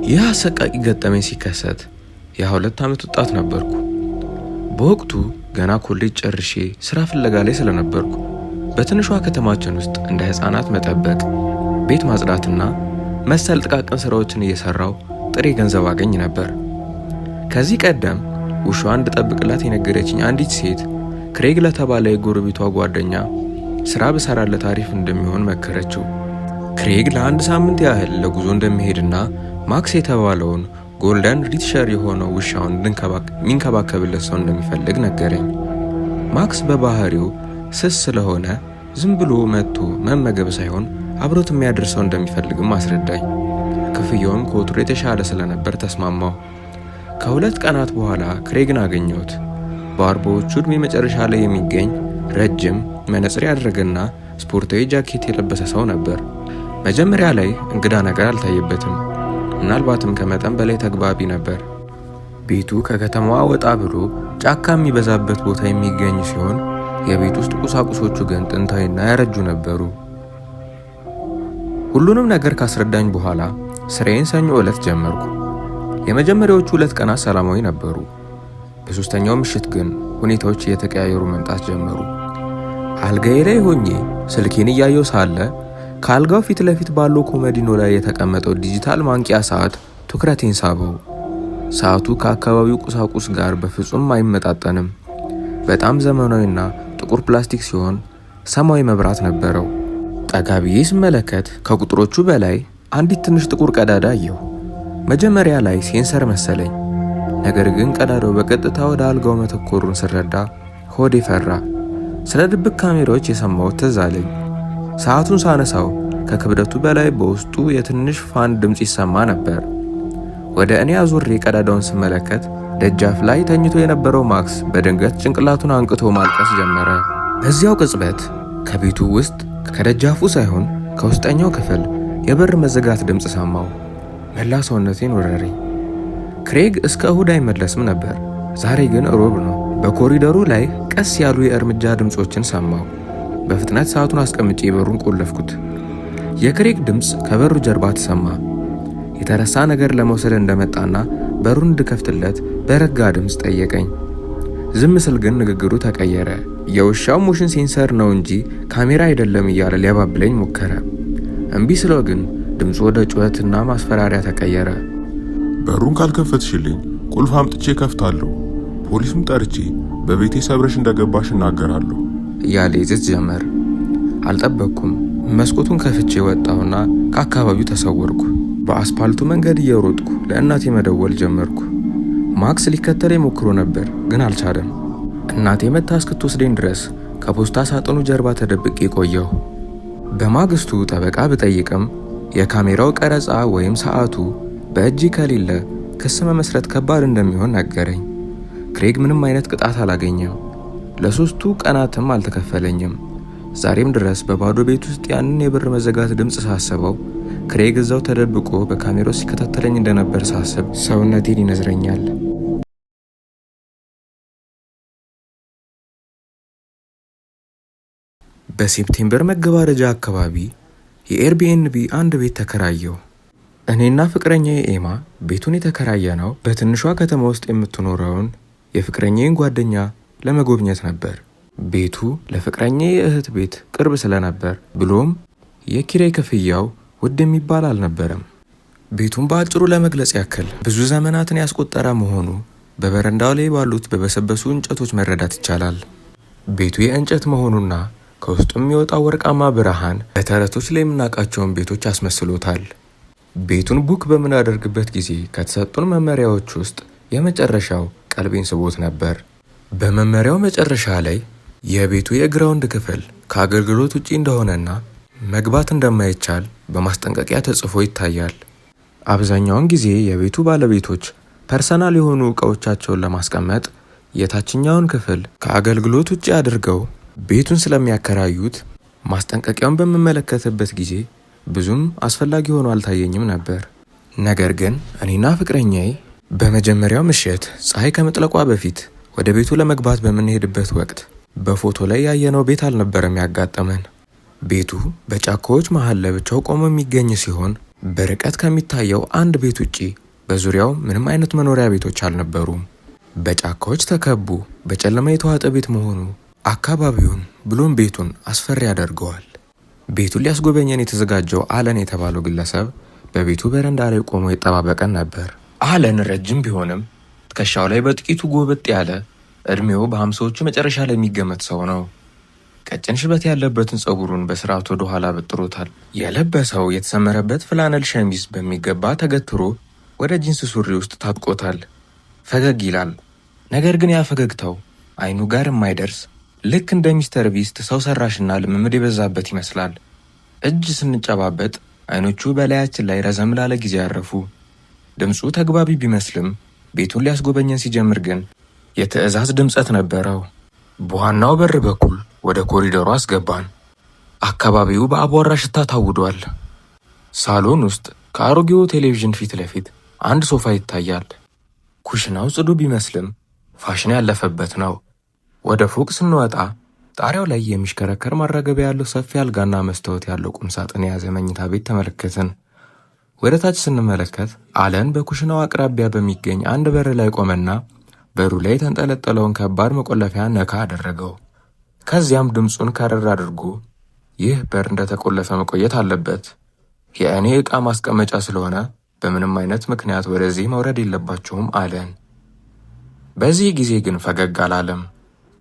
ይህ አሰቃቂ ገጠመኝ ሲከሰት የ2 ዓመት ወጣት ነበርኩ። በወቅቱ ገና ኮሌጅ ጨርሼ ስራ ፍለጋ ላይ ስለነበርኩ በትንሿ ከተማችን ውስጥ እንደ ህፃናት መጠበቅ፣ ቤት ማጽዳትና መሰል ጥቃቅን ስራዎችን እየሰራው ጥሬ ገንዘብ አገኝ ነበር። ከዚህ ቀደም ውሻዋን እንድጠብቅላት የነገረችኝ አንዲት ሴት ክሬግ ለተባለ የጎረቤቷ ጓደኛ ስራ በሰራለት አሪፍ እንደሚሆን መከረችው። ክሬግ ለ1 ሳምንት ያህል ለጉዞ እንደሚሄድና ማክስ የተባለውን ጎልደን ሪትሸር የሆነው ውሻውን የሚንከባከብለት ሰው እንደሚፈልግ ነገረኝ። ማክስ በባህሪው ስስ ስለሆነ ዝም ብሎ መጥቶ መመገብ ሳይሆን አብሮት የሚያደርሰው እንደሚፈልግም አስረዳኝ። ክፍያውም ከወትሮ የተሻለ ስለነበር ተስማማው። ከ2 ቀናት በኋላ ክሬግን አገኘሁት። በ40ዎቹ ዕድሜ መጨረሻ ላይ የሚገኝ ረጅም መነጽር ያደረገና ስፖርታዊ ጃኬት የለበሰ ሰው ነበር። መጀመሪያ ላይ እንግዳ ነገር አልታየበትም። ምናልባትም ከመጠን በላይ ተግባቢ ነበር። ቤቱ ከከተማዋ ወጣ ብሎ ጫካ የሚበዛበት ቦታ የሚገኝ ሲሆን የቤት ውስጥ ቁሳቁሶቹ ግን ጥንታዊና ያረጁ ነበሩ። ሁሉንም ነገር ካስረዳኝ በኋላ ስራዬን ሰኞ ዕለት ጀመርኩ። የመጀመሪያዎቹ 2 ቀናት ሰላማዊ ነበሩ። በሶስተኛው ምሽት ግን ሁኔታዎች እየተቀያየሩ መምጣት ጀመሩ። አልጋዬ ላይ ሆኜ ስልኬን እያየው ሳለ ከአልጋው ፊት ለፊት ባለው ኮመዲኖ ላይ የተቀመጠው ዲጂታል ማንቂያ ሰዓት ትኩረቴን ሳበው። ሰዓቱ ከአካባቢው ቁሳቁስ ጋር በፍጹም አይመጣጠንም። በጣም ዘመናዊና ጥቁር ፕላስቲክ ሲሆን ሰማያዊ መብራት ነበረው። ጠጋ ብዬ ስመለከት ከቁጥሮቹ በላይ አንዲት ትንሽ ጥቁር ቀዳዳ አየሁ። መጀመሪያ ላይ ሴንሰር መሰለኝ። ነገር ግን ቀዳዳው በቀጥታ ወደ አልጋው መተኮሩን ስረዳ ሆዴ ፈራ። ስለ ድብቅ ካሜራዎች የሰማሁት ትዝ አለኝ። ሰዓቱን ሳነሳው ከክብደቱ በላይ በውስጡ የትንሽ ፋን ድምፅ ይሰማ ነበር። ወደ እኔ አዙሬ ቀዳዳውን ስመለከት ደጃፍ ላይ ተኝቶ የነበረው ማክስ በድንገት ጭንቅላቱን አንቅቶ ማልቀስ ጀመረ። በዚያው ቅጽበት ከቤቱ ውስጥ ከደጃፉ ሳይሆን ከውስጠኛው ክፍል የበር መዘጋት ድምፅ ሰማው። መላ ሰውነቴን ወረረኝ። ክሬግ እስከ እሁድ አይመለስም ነበር። ዛሬ ግን ሮብ ነው። በኮሪደሩ ላይ ቀስ ያሉ የእርምጃ ድምፆችን ሰማው። በፍጥነት ሰዓቱን አስቀምጬ በሩን ቆለፍኩት። የክሬግ ድምፅ ከበሩ ጀርባ ተሰማ። የተረሳ ነገር ለመውሰድ እንደመጣና በሩን እንድከፍትለት በረጋ ድምፅ ጠየቀኝ። ዝም ስል ግን ንግግሩ ተቀየረ። የውሻው ሞሽን ሴንሰር ነው እንጂ ካሜራ አይደለም እያለ ሊያባብለኝ ሞከረ። እምቢ ስለው ግን ድምፁ ወደ ጩኸትና ማስፈራሪያ ተቀየረ። በሩን ካልከፈትሽልኝ ቁልፍ አምጥቼ ከፍታለሁ፣ ፖሊስም ጠርቼ በቤቴ ሰብረሽ እንደገባሽ እናገራለሁ እያለ ይዘት ጀመር። አልጠበቅኩም። መስኮቱን ከፍቼ ወጣሁና ከአካባቢው ተሰወርኩ። በአስፓልቱ መንገድ እየሮጥኩ ለእናቴ መደወል ጀመርኩ። ማክስ ሊከተለኝ ሞክሮ ነበር ግን አልቻለም። እናቴ መታ እስክትወስደኝ ድረስ ከፖስታ ሳጥኑ ጀርባ ተደብቄ ቆየሁ። በማግስቱ ጠበቃ ብጠይቅም የካሜራው ቀረጻ ወይም ሰዓቱ በእጅ ከሌለ ክስ መመስረት ከባድ እንደሚሆን ነገረኝ። ክሬግ ምንም አይነት ቅጣት አላገኘም። ለ3 ቀናትም አልተከፈለኝም። ዛሬም ድረስ በባዶ ቤት ውስጥ ያንን የበር መዘጋት ድምፅ ሳስበው ክሬግ እዛው ተደብቆ በካሜራው ሲከታተለኝ እንደነበር ሳስብ ሰውነቴን ይነዝረኛል። በሴፕቴምበር መገባደጃ አካባቢ የኤርቢኤንቢ አንድ ቤት ተከራየው። እኔና ፍቅረኛዬ ኤማ ቤቱን የተከራየነው በትንሿ ከተማ ውስጥ የምትኖረውን የፍቅረኛዬን ጓደኛ ለመጎብኘት ነበር። ቤቱ ለፍቅረኛዬ እህት ቤት ቅርብ ስለነበር ብሎም የኪራይ ክፍያው ውድ የሚባል አልነበረም። ቤቱን በአጭሩ ለመግለጽ ያክል ብዙ ዘመናትን ያስቆጠረ መሆኑ በበረንዳው ላይ ባሉት በበሰበሱ እንጨቶች መረዳት ይቻላል። ቤቱ የእንጨት መሆኑና ከውስጡ የሚወጣው ወርቃማ ብርሃን በተረቶች ላይ የምናውቃቸውን ቤቶች አስመስሎታል። ቤቱን ቡክ በምናደርግበት ጊዜ ከተሰጡን መመሪያዎች ውስጥ የመጨረሻው ቀልቤን ስቦት ነበር። በመመሪያው መጨረሻ ላይ የቤቱ የግራውንድ ክፍል ከአገልግሎት ውጪ እንደሆነና መግባት እንደማይቻል በማስጠንቀቂያ ተጽፎ ይታያል። አብዛኛውን ጊዜ የቤቱ ባለቤቶች ፐርሰናል የሆኑ ዕቃዎቻቸውን ለማስቀመጥ የታችኛውን ክፍል ከአገልግሎት ውጪ አድርገው ቤቱን ስለሚያከራዩት ማስጠንቀቂያውን በምመለከትበት ጊዜ ብዙም አስፈላጊ ሆኖ አልታየኝም ነበር። ነገር ግን እኔና ፍቅረኛዬ በመጀመሪያው ምሽት ፀሐይ ከመጥለቋ በፊት ወደ ቤቱ ለመግባት በምንሄድበት ወቅት በፎቶ ላይ ያየነው ቤት አልነበረም ያጋጠመን። ቤቱ በጫካዎች መሃል ለብቻው ቆሞ የሚገኝ ሲሆን በርቀት ከሚታየው አንድ ቤት ውጪ በዙሪያው ምንም አይነት መኖሪያ ቤቶች አልነበሩም። በጫካዎች ተከቦ በጨለማ የተዋጠ ቤት መሆኑ አካባቢውን ብሎም ቤቱን አስፈሪ ያደርገዋል። ቤቱን ሊያስጎበኘን የተዘጋጀው አለን የተባለው ግለሰብ በቤቱ በረንዳ ላይ ቆሞ ይጠባበቀን ነበር። አለን ረጅም ቢሆንም ትከሻው ላይ በጥቂቱ ጎበጥ ያለ እድሜው በ50ዎቹ መጨረሻ ላይ የሚገመት ሰው ነው። ቀጭን ሽበት ያለበትን ፀጉሩን በስርዓት ወደ ኋላ በጥሮታል። የለበሰው የተሰመረበት ፍላነል ሸሚዝ በሚገባ ተገትሮ ወደ ጂንስ ሱሪ ውስጥ ታጥቆታል። ፈገግ ይላል። ነገር ግን ያ ፈገግታው አይኑ ጋር የማይደርስ ልክ እንደ ሚስተር ቢስት ሰው ሰራሽና ልምምድ የበዛበት ይመስላል። እጅ ስንጨባበጥ አይኖቹ በላያችን ላይ ረዘም ላለ ጊዜ ያረፉ። ድምፁ ተግባቢ ቢመስልም ቤቱን ሊያስጎበኘን ሲጀምር ግን የትዕዛዝ ድምፀት ነበረው። በዋናው በር በኩል ወደ ኮሪደሩ አስገባን። አካባቢው በአቧራ ሽታ ታውዷል። ሳሎን ውስጥ ከአሮጌው ቴሌቪዥን ፊት ለፊት አንድ ሶፋ ይታያል። ኩሽናው ጽዱ ቢመስልም ፋሽን ያለፈበት ነው። ወደ ፎቅ ስንወጣ ጣሪያው ላይ የሚሽከረከር ማራገቢያ ያለው ሰፊ አልጋና መስታወት ያለው ቁም ሳጥን የያዘ መኝታ ቤት ተመለከትን። ወደ ታች ስንመለከት አለን በኩሽናው አቅራቢያ በሚገኝ አንድ በር ላይ ቆመና በሩ ላይ የተንጠለጠለውን ከባድ መቆለፊያ ነካ አደረገው። ከዚያም ድምፁን ከረር አድርጎ ይህ በር እንደተቆለፈ መቆየት አለበት፣ የእኔ ዕቃ ማስቀመጫ ስለሆነ በምንም አይነት ምክንያት ወደዚህ መውረድ የለባቸውም አለን። በዚህ ጊዜ ግን ፈገግ አላለም።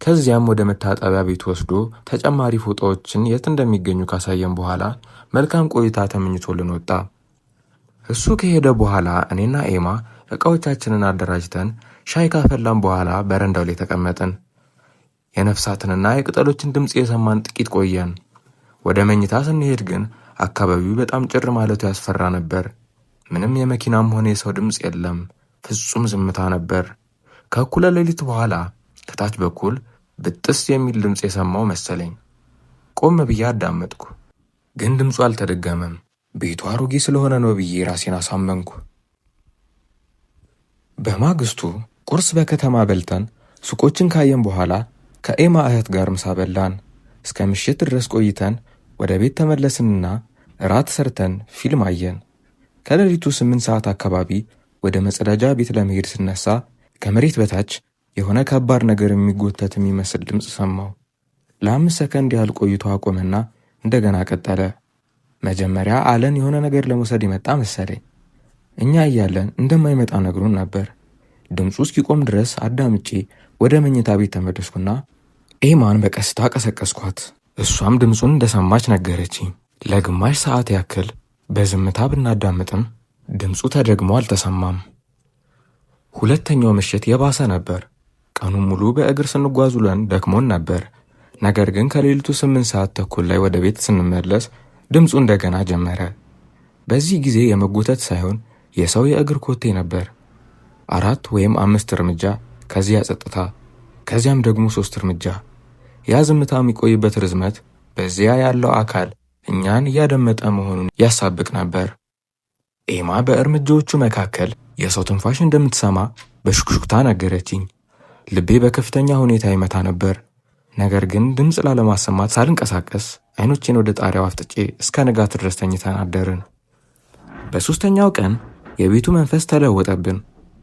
ከዚያም ወደ መታጠቢያ ቤት ወስዶ ተጨማሪ ፎጣዎችን የት እንደሚገኙ ካሳየን በኋላ መልካም ቆይታ ተመኝቶልን ወጣ። እሱ ከሄደ በኋላ እኔና ኤማ ዕቃዎቻችንን አደራጅተን ሻይ ካፈላን በኋላ በረንዳው ላይ ተቀመጥን። የነፍሳትንና የቅጠሎችን ድምፅ የሰማን ጥቂት ቆየን። ወደ መኝታ ስንሄድ ግን አካባቢው በጣም ጭር ማለቱ ያስፈራ ነበር። ምንም የመኪናም ሆነ የሰው ድምፅ የለም። ፍጹም ዝምታ ነበር። ከእኩለ ሌሊት በኋላ ከታች በኩል ብጥስ የሚል ድምፅ የሰማው መሰለኝ። ቆም ብዬ አዳመጥኩ፣ ግን ድምፁ አልተደገመም። ቤቱ አሮጌ ስለሆነ ነው ብዬ ራሴን አሳመንኩ። በማግስቱ ቁርስ በከተማ በልተን ሱቆችን ካየን በኋላ ከኤማ እህት ጋር ምሳ በላን። እስከ ምሽት ድረስ ቆይተን ወደ ቤት ተመለስንና እራት ሰርተን ፊልም አየን። ከሌሊቱ 8 ሰዓት አካባቢ ወደ መጸዳጃ ቤት ለመሄድ ስነሳ ከመሬት በታች የሆነ ከባድ ነገር የሚጎተት የሚመስል ድምፅ ሰማሁ። ለ5 ሰከንድ ያህል ቆይቶ አቆመና እንደገና ቀጠለ። መጀመሪያ አለን የሆነ ነገር ለመውሰድ የመጣ መሰለኝ። እኛ እያለን እንደማይመጣ ነግሮን ነበር። ድምፁ እስኪቆም ድረስ አዳምጬ ወደ መኝታ ቤት ተመለስኩና ኤማን በቀስታ ቀሰቀስኳት። እሷም ድምፁን እንደሰማች ነገረችኝ። ለግማሽ ሰዓት ያክል በዝምታ ብናዳምጥም ድምፁ ተደግሞ አልተሰማም። ሁለተኛው ምሽት የባሰ ነበር። ቀኑን ሙሉ በእግር ስንጓዝ ውለን ደክሞን ነበር። ነገር ግን ከሌሊቱ 8 ሰዓት ተኩል ላይ ወደ ቤት ስንመለስ ድምፁ እንደገና ጀመረ። በዚህ ጊዜ የመጎተት ሳይሆን የሰው የእግር ኮቴ ነበር። 4 ወይም 5 እርምጃ፣ ከዚያ ጸጥታ፣ ከዚያም ደግሞ 3 እርምጃ። ያ ዝምታ የሚቆይበት ርዝመት በዚያ ያለው አካል እኛን እያደመጠ መሆኑን ያሳብቅ ነበር። ኤማ በእርምጃዎቹ መካከል የሰው ትንፋሽ እንደምትሰማ በሹክሹክታ ነገረችኝ። ልቤ በከፍተኛ ሁኔታ ይመታ ነበር። ነገር ግን ድምፅ ላለማሰማት ሳልንቀሳቀስ አይኖቼን ወደ ጣሪያው አፍጥጬ እስከ ንጋት ድረስ ተኝተን አደርን። በሦስተኛው ቀን የቤቱ መንፈስ ተለወጠብን።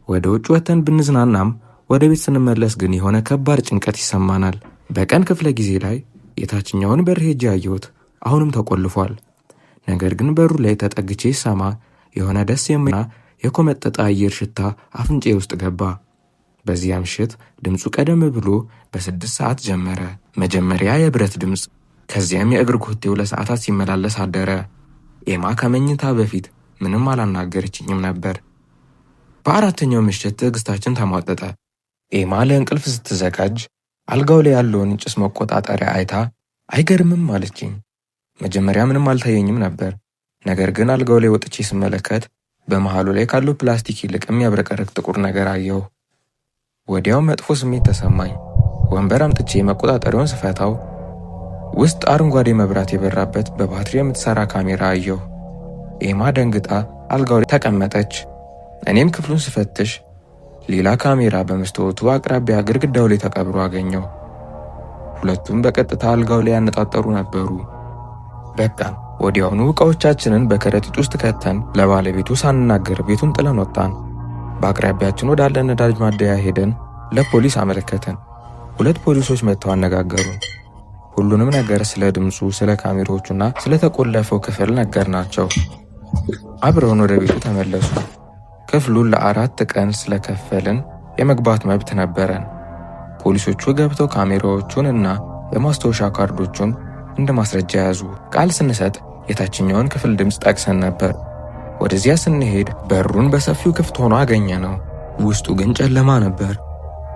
ወደ ውጭ ወጥተን ብንዝናናም ወደ ቤት ስንመለስ ግን የሆነ ከባድ ጭንቀት ይሰማናል። በቀን ክፍለ ጊዜ ላይ የታችኛውን በር ሄጄ አየሁት። አሁንም ተቆልፏል። ነገር ግን በሩ ላይ ተጠግቼ ሰማ የሆነ ደስ የሚልና የኮመጠጠ አየር ሽታ አፍንጬ ውስጥ ገባ። በዚያ ምሽት ድምፁ ቀደም ብሎ በ6 ሰዓት ጀመረ። መጀመሪያ የብረት ድምፅ፣ ከዚያም የእግር ኮቴው ለሰዓታት ሲመላለስ አደረ። ኤማ ከመኝታ በፊት ምንም አላናገረችኝም ነበር። በአራተኛው ምሽት ትዕግስታችን ተሟጠጠ። ኤማ ለእንቅልፍ ስትዘጋጅ አልጋው ላይ ያለውን ጭስ መቆጣጠሪያ አይታ አይገርምም አለችኝ። መጀመሪያ ምንም አልታየኝም ነበር። ነገር ግን አልጋው ላይ ወጥቼ ስመለከት በመሃሉ ላይ ካለው ፕላስቲክ ይልቅ የሚያብረቀርቅ ጥቁር ነገር አየሁ። ወዲያው መጥፎ ስሜት ተሰማኝ። ወንበር አምጥቼ መቆጣጠሪያውን ስፈታው ውስጥ አረንጓዴ መብራት የበራበት በባትሪ የምትሰራ ካሜራ አየሁ። ኤማ ደንግጣ አልጋው ላይ ተቀመጠች። እኔም ክፍሉን ስፈትሽ ሌላ ካሜራ በመስታወቱ አቅራቢያ ግድግዳው ላይ ተቀብሮ አገኘው። ሁለቱም በቀጥታ አልጋው ላይ ያነጣጠሩ ነበሩ። በቃ ወዲያውኑ ዕቃዎቻችንን በከረጢት ውስጥ ከተን ለባለቤቱ ሳንናገር ቤቱን ጥለን ወጣን። በአቅራቢያችን ወዳለ ነዳጅ ማደያ ሄደን ለፖሊስ አመለከተን። 2 ፖሊሶች መጥተው አነጋገሩን። ሁሉንም ነገር ስለ ድምፁ፣ ስለ ካሜራዎቹና ስለተቆለፈው ክፍል ነገርናቸው። አብረውን ወደ ቤቱ ተመለሱ። ክፍሉን ለ4 ቀን ስለከፈልን የመግባት መብት ነበረን። ፖሊሶቹ ገብተው ካሜራዎቹን እና የማስታወሻ ካርዶቹን እንደ ማስረጃ ያዙ። ቃል ስንሰጥ የታችኛውን ክፍል ድምፅ ጠቅሰን ነበር። ወደዚያ ስንሄድ በሩን በሰፊው ክፍት ሆኖ አገኘ ነው። ውስጡ ግን ጨለማ ነበር።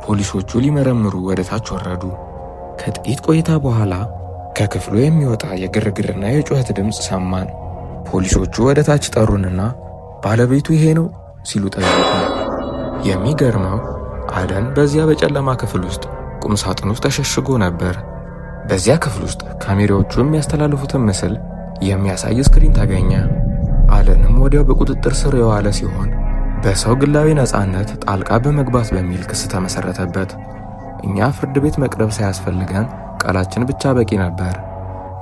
ፖሊሶቹ ሊመረምሩ ወደ ታች ወረዱ። ከጥቂት ቆይታ በኋላ ከክፍሉ የሚወጣ የግርግርና የጩኸት ድምፅ ሰማን። ፖሊሶቹ ወደ ታች ጠሩንና ባለቤቱ ይሄ ነው ሲሉ ጠየቁ። የሚገርመው አደን በዚያ በጨለማ ክፍል ውስጥ ቁም ሳጥን ውስጥ ተሸሽጎ ነበር። በዚያ ክፍል ውስጥ ካሜራዎቹ የሚያስተላልፉትን ምስል የሚያሳይ ስክሪን ተገኘ። አደንም ወዲያው በቁጥጥር ስር የዋለ ሲሆን በሰው ግላዊ ነፃነት ጣልቃ በመግባት በሚል ክስ ተመሰረተበት። እኛ ፍርድ ቤት መቅረብ ሳያስፈልገን ቃላችን ብቻ በቂ ነበር።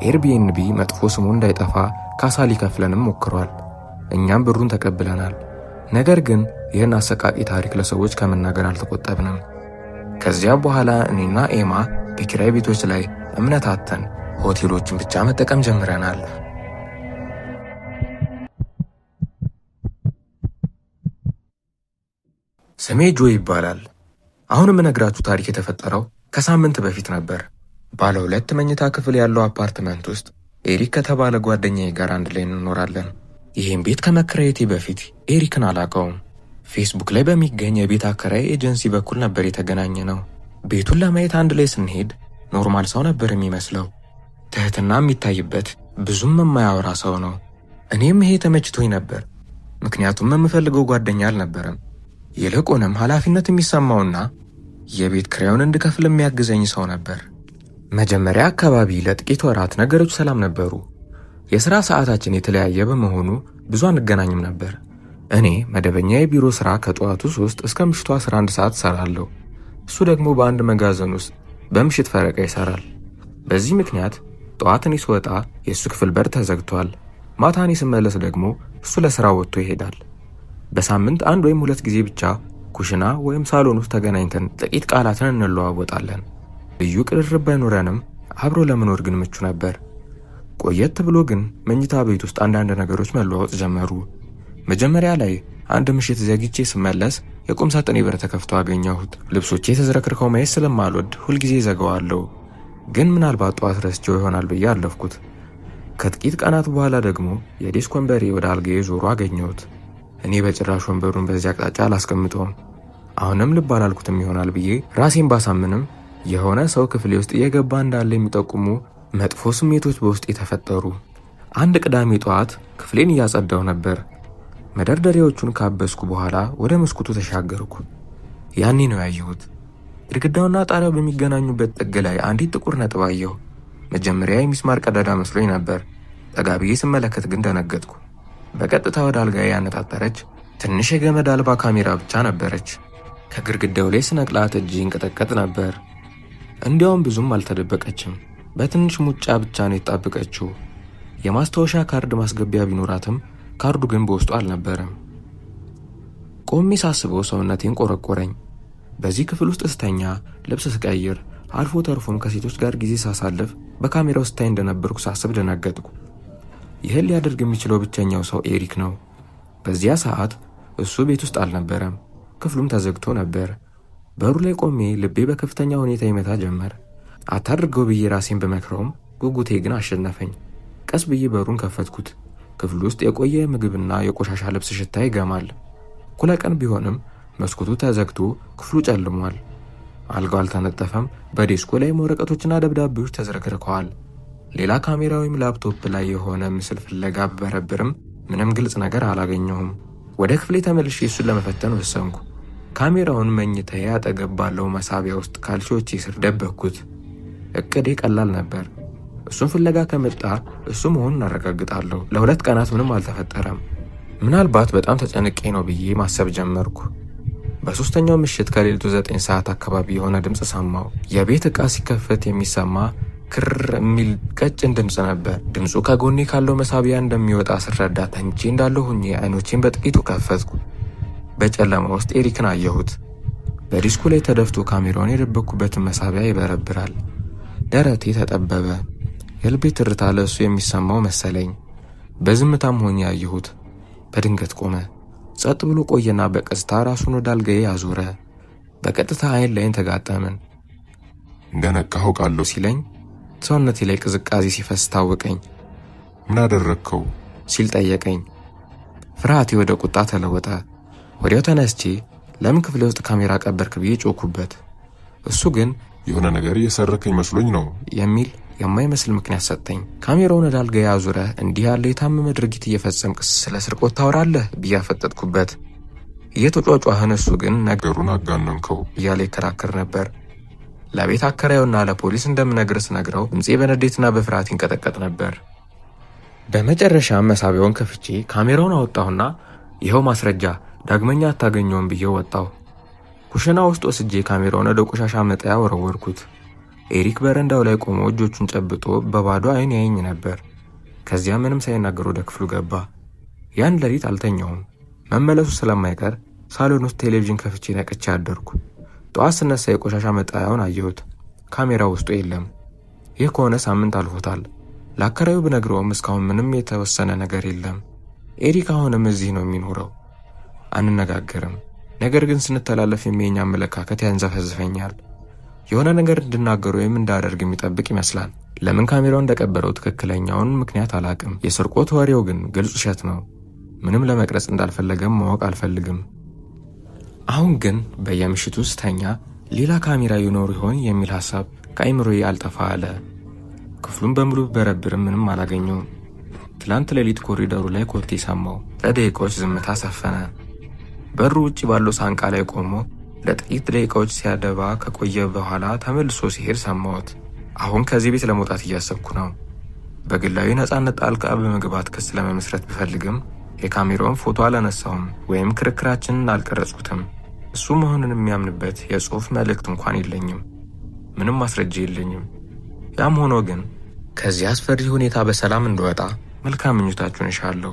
ኤርቢኤንቢ መጥፎ ስሙ እንዳይጠፋ ካሳ ሊከፍለንም ሞክሯል። እኛም ብሩን ተቀብለናል። ነገር ግን ይህን አሰቃቂ ታሪክ ለሰዎች ከመናገር አልተቆጠብንም። ከዚያ በኋላ እኔና ኤማ በኪራይ ቤቶች ላይ እምነት አጥተን ሆቴሎችን ብቻ መጠቀም ጀምረናል። ስሜ ጆ ይባላል። አሁን የምነግራችሁ ታሪክ የተፈጠረው ከሳምንት በፊት ነበር። ባለ 2 መኝታ ክፍል ያለው አፓርትመንት ውስጥ ኤሪክ ከተባለ ጓደኛዬ ጋር አንድ ላይ እንኖራለን። ይህም ቤት ከመከራየቴ በፊት ኤሪክን አላውቀውም። ፌስቡክ ላይ በሚገኝ የቤት አከራይ ኤጀንሲ በኩል ነበር የተገናኘ ነው። ቤቱን ለማየት አንድ ላይ ስንሄድ ኖርማል ሰው ነበር የሚመስለው። ትህትና የሚታይበት ብዙም የማያወራ ሰው ነው። እኔም ይሄ ተመችቶኝ ነበር፣ ምክንያቱም የምፈልገው ጓደኛ አልነበረም። ይልቁንም ኃላፊነት የሚሰማውና የቤት ክራዩን እንድከፍል የሚያግዘኝ ሰው ነበር። መጀመሪያ አካባቢ ለጥቂት ወራት ነገሮች ሰላም ነበሩ። የሥራ ሰዓታችን የተለያየ በመሆኑ ብዙ አንገናኝም ነበር። እኔ መደበኛ የቢሮ ሥራ ከጠዋቱ 3 እስከ ምሽቱ 11 ሰዓት እሰራለሁ። እሱ ደግሞ በአንድ መጋዘን ውስጥ በምሽት ፈረቃ ይሰራል። በዚህ ምክንያት ጠዋት እኔ ስወጣ የእሱ ክፍል በር ተዘግቷል። ማታ እኔ ስመለስ ደግሞ እሱ ለሥራ ወጥቶ ይሄዳል። በሳምንት 1 ወይም 2 ጊዜ ብቻ ኩሽና ወይም ሳሎን ውስጥ ተገናኝተን ጥቂት ቃላትን እንለዋወጣለን። ልዩ ቅርርብ ባይኖረንም አብሮ ለመኖር ግን ምቹ ነበር። ቆየት ብሎ ግን መኝታ ቤት ውስጥ አንዳንድ ነገሮች መለዋወጥ ጀመሩ። መጀመሪያ ላይ አንድ ምሽት ዘግቼ ስመለስ የቁም ሳጥኔ በር ተከፍቶ አገኘሁት። ልብሶቼ ተዝረክርከው ማየት ስለማልወድ ሁልጊዜ ዘጋዋለሁ፣ ግን ምናልባት ጠዋት ረስቼው ይሆናል ብዬ አለፍኩት። ከጥቂት ቀናት በኋላ ደግሞ የዴስክ ወንበሬ ወደ አልጋዬ ዞሮ አገኘሁት። እኔ በጭራሽ ወንበሩን በዚያ አቅጣጫ አላስቀምጠውም። አሁንም ልብ አላልኩትም ይሆናል ብዬ ራሴን ባሳምንም የሆነ ሰው ክፍሌ ውስጥ እየገባ እንዳለ የሚጠቁሙ መጥፎ ስሜቶች በውስጥ የተፈጠሩ። አንድ ቅዳሜ ጠዋት ክፍሌን እያጸዳሁ ነበር። መደርደሪያዎቹን ካበስኩ በኋላ ወደ መስኮቱ ተሻገርኩ። ያኔ ነው ያየሁት። ግድግዳውና ጣሪያው በሚገናኙበት ጥግ ላይ አንዲት ጥቁር ነጥብ አየሁ። መጀመሪያ የሚስማር ቀዳዳ መስሎኝ ነበር። ጠጋ ብዬ ስመለከት ግን ደነገጥኩ። በቀጥታ ወደ አልጋዬ ያነጣጠረች ትንሽ የገመድ አልባ ካሜራ ብቻ ነበረች። ከግድግዳው ላይ ስነቅላት እጄ ይንቀጠቀጥ ነበር። እንዲያውም ብዙም አልተደበቀችም። በትንሽ ሙጫ ብቻ ነው የጣበቀችው። የማስታወሻ ካርድ ማስገቢያ ቢኖራትም ካርዱ ግን በውስጡ አልነበረም። ቆሜ ሳስበው ሰውነቴን ቆረቆረኝ። በዚህ ክፍል ውስጥ ስተኛ፣ ልብስ ስቀይር፣ አልፎ ተርፎም ከሴቶች ጋር ጊዜ ሳሳልፍ በካሜራው ስታይ እንደነበርኩ ሳስብ ደነገጥኩ። ይህን ሊያደርግ የሚችለው ብቸኛው ሰው ኤሪክ ነው። በዚያ ሰዓት እሱ ቤት ውስጥ አልነበረም። ክፍሉም ተዘግቶ ነበር። በሩ ላይ ቆሜ ልቤ በከፍተኛ ሁኔታ ይመታ ጀመር። አታድርገው ብዬ ራሴን በመክረውም ጉጉቴ ግን አሸነፈኝ። ቀስ ብዬ በሩን ከፈትኩት። ክፍሉ ውስጥ የቆየ ምግብና የቆሻሻ ልብስ ሽታ ይገማል። እኩለ ቀን ቢሆንም መስኮቱ ተዘግቶ ክፍሉ ጨልሟል። አልጋው አልተነጠፈም። በዴስኩ ላይ ወረቀቶችና ደብዳቤዎች ተዝረክርከዋል። ሌላ ካሜራ ወይም ላፕቶፕ ላይ የሆነ ምስል ፍለጋ ብበረብርም ምንም ግልጽ ነገር አላገኘሁም። ወደ ክፍሌ ተመልሼ እሱን ለመፈተን ወሰንኩ። ካሜራውን መኝታዬ አጠገብ ባለው መሳቢያ ውስጥ ካልሲዎቼ ስር ደበቅኩት። እቅዴ ቀላል ነበር። እሱን ፍለጋ ከመጣ እሱ መሆኑን አረጋግጣለሁ። ለ2 ቀናት ምንም አልተፈጠረም። ምናልባት በጣም ተጨንቄ ነው ብዬ ማሰብ ጀመርኩ። በ3ኛው ምሽት ከሌሊቱ 9 ሰዓት አካባቢ የሆነ ድምፅ ሰማሁ። የቤት ዕቃ ሲከፈት የሚሰማ ክር የሚል ቀጭን ድምፅ ነበር። ድምፁ ከጎኔ ካለው መሳቢያ እንደሚወጣ ስረዳ ተኝቼ እንዳለሁ ሆኜ አይኖቼን በጥቂቱ ከፈትኩ። በጨለማ ውስጥ ኤሪክን አየሁት። በዲስኩ ላይ ተደፍቶ ካሜራውን የደበቅኩበትን መሳቢያ ይበረብራል። ደረቴ ተጠበበ። የልቤ ትርታ ለእሱ የሚሰማው መሰለኝ። በዝምታም ሆኜ ያየሁት። በድንገት ቆመ። ጸጥ ብሎ ቆየና በቀስታ ራሱን ወደ አልጋዬ አዞረ። በቀጥታ አይን ላይን ተጋጠምን። እንደነቃህ አውቃለሁ ሲለኝ ሰውነቴ ላይ ቅዝቃዜ ሲፈስ ታወቀኝ። ምን አደረግከው ሲል ጠየቀኝ። ፍርሃቴ ወደ ቁጣ ተለወጠ። ወዲያው ተነስቼ ለምን ክፍሌ ውስጥ ካሜራ ቀበርክ ብዬ ጮኩበት። እሱ ግን የሆነ ነገር እየሰረከኝ መስሎኝ ነው የሚል የማይመስል ምክንያት ሰጠኝ። ካሜራውን ወደ አልጋዬ አዙረህ እንዲህ ያለ የታመመ ድርጊት እየፈጸምክ ስለ ስርቆት ታወራለህ ብዬ አፈጠጥኩበት። እየተጫጫህን እሱ ግን ነገሩን አጋነንከው እያለ ይከራከር ነበር። ለቤት አከራዩና ለፖሊስ እንደምነግርህ ስነግረው ድምፄ በንዴትና በፍርሃት ይንቀጠቀጥ ነበር። በመጨረሻም መሳቢያውን ከፍቼ ካሜራውን አወጣሁና ይኸው ማስረጃ፣ ዳግመኛ አታገኘውም ብዬው ወጣሁ። ኩሽና ውስጥ ወስጄ ካሜራውን ወደ ቆሻሻ መጣያ ወረወርኩት። ኤሪክ በረንዳው ላይ ቆሞ እጆቹን ጨብጦ በባዶ አይን ያየኝ ነበር። ከዚያ ምንም ሳይናገር ወደ ክፍሉ ገባ። ያን ሌሊት አልተኛውም። መመለሱ ስለማይቀር ሳሎን ውስጥ ቴሌቪዥን ከፍቼ ነቅቼ አደርኩ። ጠዋት ስነሳ የቆሻሻ መጣያውን አየሁት። ካሜራው ውስጡ የለም። ይህ ከሆነ ሳምንት አልፎታል። ለአከራዩ ብነግረውም እስካሁን ምንም የተወሰነ ነገር የለም። ኤሪክ አሁንም እዚህ ነው የሚኖረው። አንነጋገርም። ነገር ግን ስንተላለፍ የሚየኝ አመለካከት ያንዘፈዝፈኛል። የሆነ ነገር እንድናገር ወይም እንዳደርግ የሚጠብቅ ይመስላል። ለምን ካሜራው እንደቀበረው ትክክለኛውን ምክንያት አላቅም። የስርቆት ወሬው ግን ግልጽ ውሸት ነው። ምንም ለመቅረጽ እንዳልፈለገም ማወቅ አልፈልግም። አሁን ግን በየምሽቱ ስተኛ ሌላ ካሜራ ይኖር ይሆን የሚል ሐሳብ ከአይምሮዬ አልጠፋ አለ። ክፍሉን በሙሉ በረብርም ምንም አላገኘውም። ትላንት ሌሊት ኮሪደሩ ላይ ኮቴ ሰማሁ። ለደቂቃዎች ዝምታ ሰፈነ። በሩ ውጭ ባለው ሳንቃ ላይ ቆሞ ለጥቂት ደቂቃዎች ሲያደባ ከቆየ በኋላ ተመልሶ ሲሄድ ሰማሁት። አሁን ከዚህ ቤት ለመውጣት እያሰብኩ ነው። በግላዊ ነፃነት ጣልቃ በመግባት ክስ ለመመስረት ብፈልግም የካሜራውን ፎቶ አላነሳውም ወይም ክርክራችንን አልቀረጽኩትም። እሱ መሆኑን የሚያምንበት የጽሑፍ መልእክት እንኳን የለኝም። ምንም ማስረጃ የለኝም። ያም ሆኖ ግን ከዚህ አስፈሪ ሁኔታ በሰላም እንድወጣ መልካም ምኞታችሁን እሻለሁ።